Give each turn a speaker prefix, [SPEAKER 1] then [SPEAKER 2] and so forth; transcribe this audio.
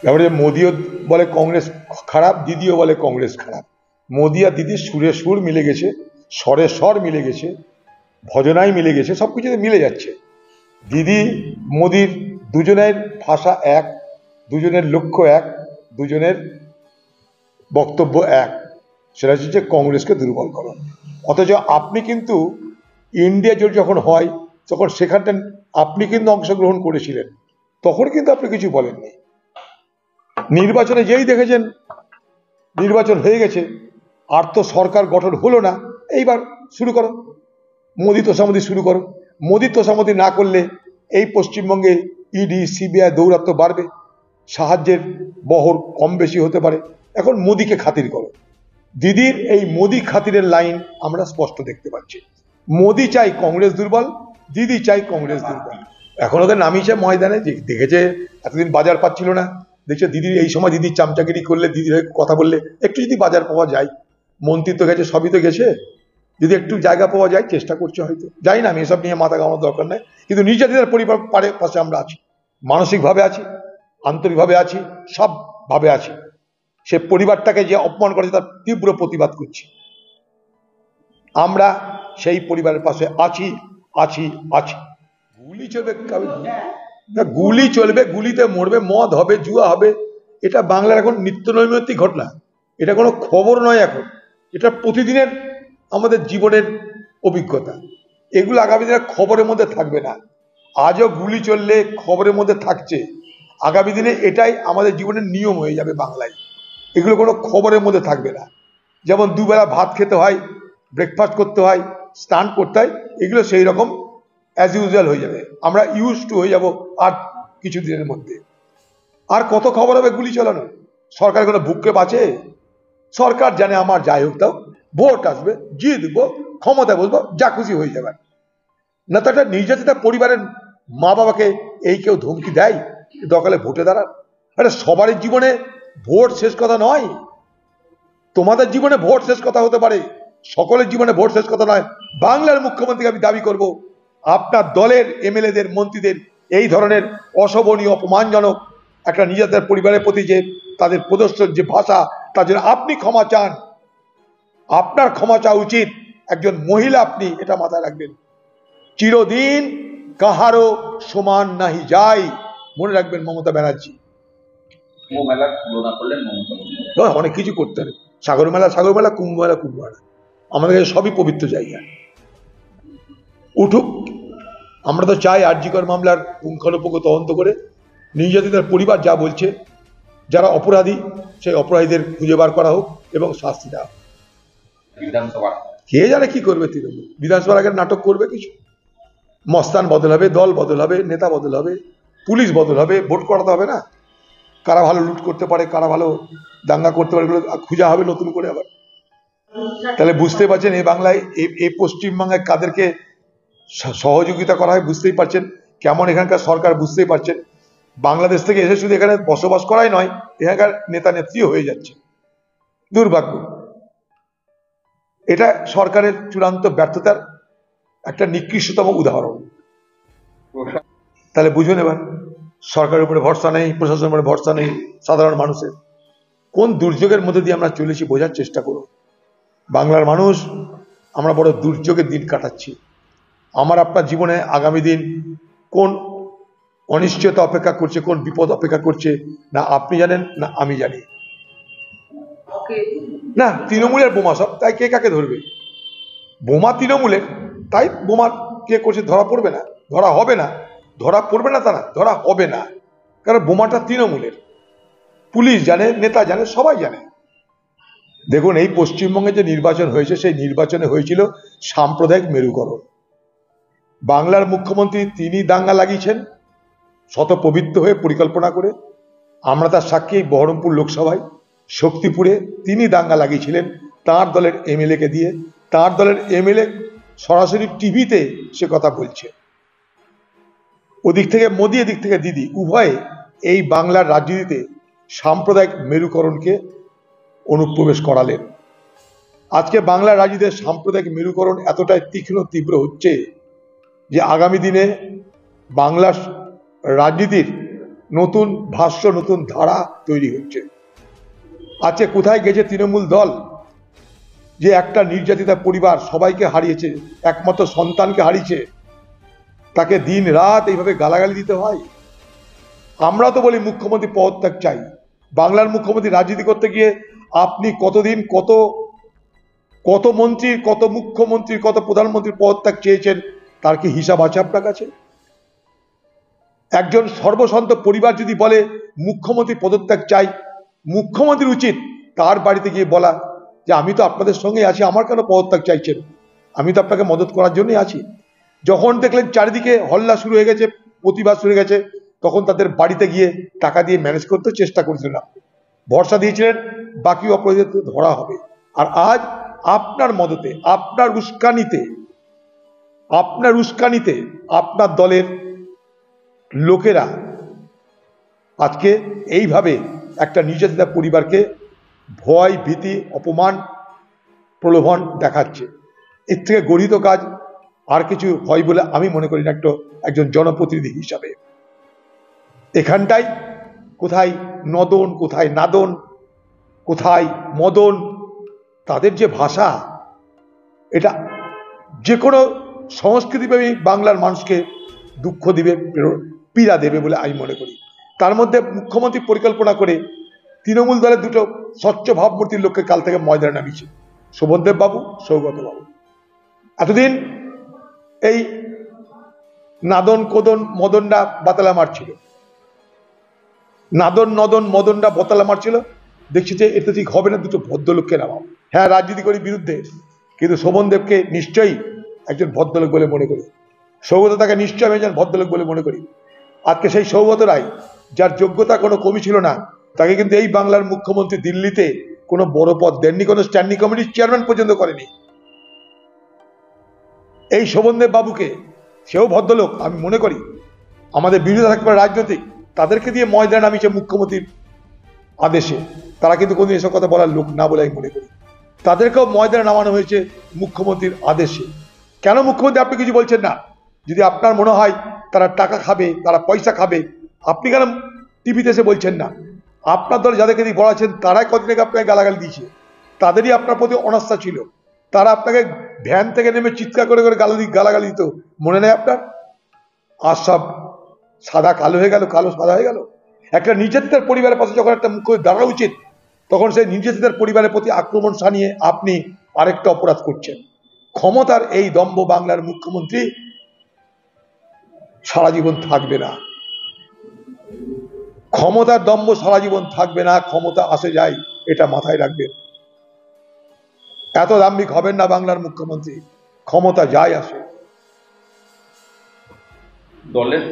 [SPEAKER 1] তারপরে মোদিও বলে কংগ্রেস খারাপ, দিদিও বলে কংগ্রেস খারাপ। মোদি আর দিদি সুরে সুর মিলে গেছে, স্বরে স্বর মিলে গেছে, ভজনায় মিলে গেছে, সব কিছুতে মিলে যাচ্ছে। দিদি মোদির দুজনের ভাষা এক, দুজনের লক্ষ্য এক, দুজনের বক্তব্য এক, সেটা হচ্ছে যে কংগ্রেসকে দুর্বল করো। অথচ আপনি কিন্তু ইন্ডিয়া জোট যখন হয় তখন সেখানটা আপনি কিন্তু অংশগ্রহণ করেছিলেন, তখন কিন্তু আপনি কিছু বলেননি। নির্বাচনে যেই দেখেছেন নির্বাচন হয়ে গেছে, আর তো সরকার গঠন হলো না, এইবার শুরু করো মোদি তোষামোদি শুরু করো। মোদি তোষামোদি না করলে এই পশ্চিমবঙ্গে ইডি সিবিআই দৌরাত্ম বাড়বে, সাহায্যের বহর কম বেশি হতে পারে। এখন মোদিকে খাতির করো। দিদির এই মোদি খাতিরের লাইন আমরা স্পষ্ট দেখতে পাচ্ছি। মোদি চাই কংগ্রেস দুর্বল, দিদি চাই কংগ্রেস দুর্বল। এখন ওদের নামিয়েছে ময়দানে, দেখেছে এতদিন বাজার পাচ্ছিল না, দেখছে দিদির এই সময় দিদির চামচাগিরি করলে, দিদির হয়ে কথা বললে একটু যদি বাজার পাওয়া যায়, মন্ত্রী তো গেছে, সবই তো গেছে, যদি একটু জায়গা পাওয়া যায় চেষ্টা করছে হয়তো, যাই না, আমি এসব নিয়ে মাথা ঘামানোর দরকার নেই। কিন্তু নির্যাতিতার পরিবার পাশে আমরা আছি, মানসিকভাবে আছি, আন্তরিকভাবে আছি, সবভাবে আছি। সে পরিবারটাকে যে অপমান করেছে তার তীব্র প্রতিবাদ করছি। আমরা সেই পরিবারের পাশে আছি আছি আছি। গুলি চলবে, গুলি চলবে, গুলিতে মরবে, মদ হবে, জুয়া হবে, এটা বাংলার এখন নিত্য নৈমিত্তিক ঘটনা, এটা কোনো খবর নয়। এখন এটা প্রতিদিনের আমাদের জীবনের অভিজ্ঞতা। এগুলো আগামী দিনে খবরের মধ্যে থাকবে না। আজও গুলি চললে খবরের মধ্যে থাকছে, আগামী দিনে এটাই আমাদের জীবনের নিয়ম হয়ে যাবে বাংলায়। এগুলো কোনো খবরের মধ্যে থাকবে না। যেমন দুবেলা ভাত খেতে হয়, ব্রেকফাস্ট করতে হয়, স্নান করতে হয়, এগুলো সেই রকম অ্যাজ ইউজুয়াল হয়ে যাবে, আমরা ইউজ টু হয়ে যাব আর কিছু দিনের মধ্যে। আর কত খবর হবে গুলি চালানো? সরকার কোনো বুককে বাঁচে? সরকার জানে আমার যাই হোক তাও ভোট আসবে, জিতবো, ক্ষমতা বসবো, যা খুশি হয়ে যাবে। না তো একটা নির্যাতিতা পরিবারের মা বাবাকে এই কেউ ধমকি দেয় দরকারে ভোটে দাঁড়ান? আরে সবারই জীবনে ভোট শেষ কথা নয়। তোমাদের জীবনে ভোট শেষ কথা হতে পারে, সকলের জীবনে ভোট শেষ কথা নয়। বাংলার মুখ্যমন্ত্রীকে আমি দাবি করব, আপনার দলের এমএলএদের, মন্ত্রীদের এই ধরনের অশোভনীয়, অপমানজনক একটা নিজেদের পরিবারের প্রতি যে তাদের প্রদর্শন যে ভাষা, তার জন্য আপনি ক্ষমা চান। আপনার ক্ষমা চাওয়া উচিত, একজন মহিলা আপনি, এটা মাথায় রাখবেন। চিরদিন কাহারও সমান নাহি যায়, মনে রাখবেন মমতা ব্যানার্জি। অনেক কিছু করতে হবে, সাগর মেলা সাগর মেলা, কুম্ভ মেলা কুম্ভ মেলা, আমাদের কাছে সবই পবিত্র জায়গা। উঠুক, আমরা তো চাই আরজিকর মামলার পুঙ্খানুপুঙ্খ তদন্ত করে নির্যাতিতার পরিবার যা বলছে, যারা অপরাধী সেই অপরাধীদের খুঁজে বার করা হোক এবং শাস্তি দেওয়া হোক। কে জানে কি করবে তৃণমূল, বিধানসভার আগে নাটক করবে কিছু, মস্তান বদল হবে, দল বদল হবে, নেতা বদল হবে, পুলিশ বদল হবে, ভোট করাতে হবে না? কারা ভালো লুট করতে পারে, কারা ভালো দাঙ্গা করতে পারে, এগুলো খুঁজা হবে নতুন করে আবার। তাহলে বুঝতে পারছেন এই বাংলায়, এই পশ্চিমবঙ্গে কাদেরকে সহযোগিতা করা হয় বুঝতেই পারছেন, কেমন এখানকার সরকার বুঝতেই পারছেন। বাংলাদেশ থেকে এসে শুধু এখানে বসবাস করাই নয়, এখানকার নেতা নেত্রীও হয়ে যাচ্ছে। দুর্ভাগ্য। এটা সরকারের চূড়ান্ত ব্যর্থতার একটা নিকৃষ্টতম উদাহরণ। তাহলে বুঝুন এবার, সরকারের উপরে ভরসা নেই, প্রশাসনের উপরে ভরসা নেই, সাধারণ মানুষের কোন দুর্যোগের মধ্যে দিয়ে আমরা চলেছি বোঝার চেষ্টা করুন। বাংলার মানুষ, আমরা বড় দুর্যোগের দিন কাটাচ্ছি। আমার আপনার জীবনে আগামী দিন কোন অনিশ্চয়তা অপেক্ষা করছে, কোন বিপদ অপেক্ষা করছে, না আপনি জানেন না আমি জানি না। তৃণমূলের বোমা সব, তাই কে কাকে ধরবে? বোমা তৃণমূলের, তাই বোমা কে করছে ধরা পড়বে না, ধরা হবে না। ধরা পড়বে না তা না, ধরা হবে না, কারণ বোমাটা তৃণমূলের। পুলিশ জানে, নেতা জানে, সবাই জানে। দেখুন, এই পশ্চিমবঙ্গে যে নির্বাচন হয়েছে, সেই নির্বাচনে হয়েছিল সাম্প্রদায়িক মেরুকরণ। বাংলার মুখ্যমন্ত্রী তিনি দাঙ্গা লাগিয়েছেন শত পবিত্র হয়ে পরিকল্পনা করে। আমরা তার সাক্ষী বহরমপুর লোকসভায়, শক্তিপুরে তিনি দাঙ্গা লাগিয়েছিলেন তার দলের এমএলএ কে দিয়ে। তার দলের এমএলএ সরাসরি টিভিতে সে কথা বলছে। ওদিক থেকে মোদি, এদিক থেকে দিদি, উভয়ে এই বাংলার রাজনীতিতে সাম্প্রদায়িক মেরুকরণকে অনুপ্রবেশ করালেন। আজকে বাংলার রাজনীতিতে সাম্প্রদায়িক মেরুকরণ এতটাই তীক্ষ্ণ তীব্র হচ্ছে যে আগামী দিনে বাংলার রাজনীতির নতুন ভাষ্য, নতুন ধারা তৈরি হচ্ছে। আজকে কোথায় গেছে তৃণমূল দল, যে একটা নির্যাতিতা পরিবার সবাইকে হারিয়েছে, একমাত্র সন্তানকে হারিয়েছে, তাকে দিন রাত এইভাবে গালাগালি দিতে হয়? আমরা তো বলি মুখ্যমন্ত্রী পদত্যাগ চাই। বাংলার মুখ্যমন্ত্রী রাজনীতি করতে গিয়ে আপনি কতদিন কত মন্ত্রীর, কত মুখ্যমন্ত্রীর, কত প্রধানমন্ত্রীর পদত্যাগ চেয়েছেন, তার কি হিসাব আছে আপনার কাছে? একজন সর্বসন্ত পরিবার যদি বলে মুখ্যমন্ত্রী পদত্যাগ চাই, মুখ্যমন্ত্রীর উচিত তার বাড়িতে গিয়ে বলা যে আমি তো আপনাদের সঙ্গে আছি, আমার কেন পদত্যাগ চাইছেন? আমি তো আপনাকে মদত করার জন্যই আছি। যখন দেখলেন চারিদিকে হল্লা শুরু হয়ে গেছে, প্রতিবাদ শুরু হয়ে গেছে, তখন তাদের বাড়িতে গিয়ে টাকা দিয়ে ম্যানেজ করতে চেষ্টা করেছিলেন, আপনি ভরসা দিয়েছিলেন বাকি অপরাধীদের ধরা হবে। আর আজ আপনার মদতে, আপনার উস্কানিতে আপনার দলের লোকেরা আজকে এইভাবে একটা নির্যাতিতা পরিবারকে ভয়, ভীতি, অপমান, প্রলোভন দেখাচ্ছে। এর থেকে গরিত কাজ আর কিছু হয় বলে আমি মনে করি না একজন জনপ্রতিনিধি হিসাবে। এখানটাই কোথায় নদন, কোথায় নাদন, কোথায় মদন, তাদের যে ভাষা, এটা যে কোনো সংস্কৃতিপ্রেমী বাংলার মানুষকে দুঃখ দিবে, পীড়া দেবে বলে আমি মনে করি। তার মধ্যে মুখ্যমন্ত্রী পরিকল্পনা করে তৃণমূল দলের দুটো স্বচ্ছ ভাবমূর্তির লোককে কাল থেকে ময়দানে নামিয়েছে, শোভনদেব বাবু, সৌগত বাবু। এতদিন এই নাদন, কোদন, মদনরা বাতালা মারছিল, নাদন, নদন, মদনরা বতালা মারছিল। দেখছি যে এটা ঠিক হবে না, দুটো ভদ্রলোককে নামাও। হ্যাঁ, রাজনীতি করি বিরুদ্ধে, কিন্তু শোভনদেবকে নিশ্চয়ই একজন ভদ্রলোক বলে মনে করি, সৌগত তাকে নিশ্চয়ই আমি একজন ভদ্রলোক বলে মনে করি। আজকে সেই সৌগত রায়, যার যোগ্যতা কোনো কমি ছিল না, তাকে কিন্তু এই বাংলার মুখ্যমন্ত্রী দিল্লিতে কোনো বড় পদ দেননি, কোনো স্ট্যান্ডিং কমিটির চেয়ারম্যান পর্যন্ত করেনি। এই শোভনদেব বাবুকে, সেও ভদ্রলোক আমি মনে করি, আমাদের বিরোধী থাকতে পারে রাজনৈতিক, তাদেরকে দিয়ে ময়দানে নামিয়েছে মুখ্যমন্ত্রীর আদেশে। তারা কিন্তু কোনদিন এসব কথা বলার লোক না বলে আমি মনে করি। তাদেরকেও ময়দানে নামানো হয়েছে মুখ্যমন্ত্রীর আদেশে। কেন মুখ্যমন্ত্রী আপনি কিছু বলছেন না? যদি আপনার মনে হয় তারা টাকা খাবে, তারা পয়সা খাবে, আপনি কেন টিভিতে এসে বলছেন না? আপনার দলে যাদেরকে দিয়ে বলাছেন তারাই কদিন আগে আপনাকে গালাগালি দিয়েছে, তাদেরই আপনার প্রতি অনাস্থা ছিল। তারা আপনাকে ভ্যান থেকে নেমে চিৎকার করে করে গালাগালি দিত, মনে নেই আপনার? আর সব সাদা কালো হয়ে গেল, কালো সাদা হয়ে গেল। একটা নির্যাতিতার পরিবারের পাশে যখন একটা মুখ্যমন্ত্রী দাঁড়ানো উচিত, তখন সেই নির্যাতিতার পরিবারের প্রতি আক্রমণ সানিয়ে আপনি আরেকটা অপরাধ করছেন। ক্ষমতার এই দম্ভ বাংলার মুখ্যমন্ত্রী সারা জীবন থাকবে না। ক্ষমতার দম্ভ সারা জীবন থাকবে না, ক্ষমতা আসে যায়, এটা মাথায় রাখবেন। এত দাম্ভিক হবেন না বাংলার মুখ্যমন্ত্রী, ক্ষমতা যায় আসে।
[SPEAKER 2] দলের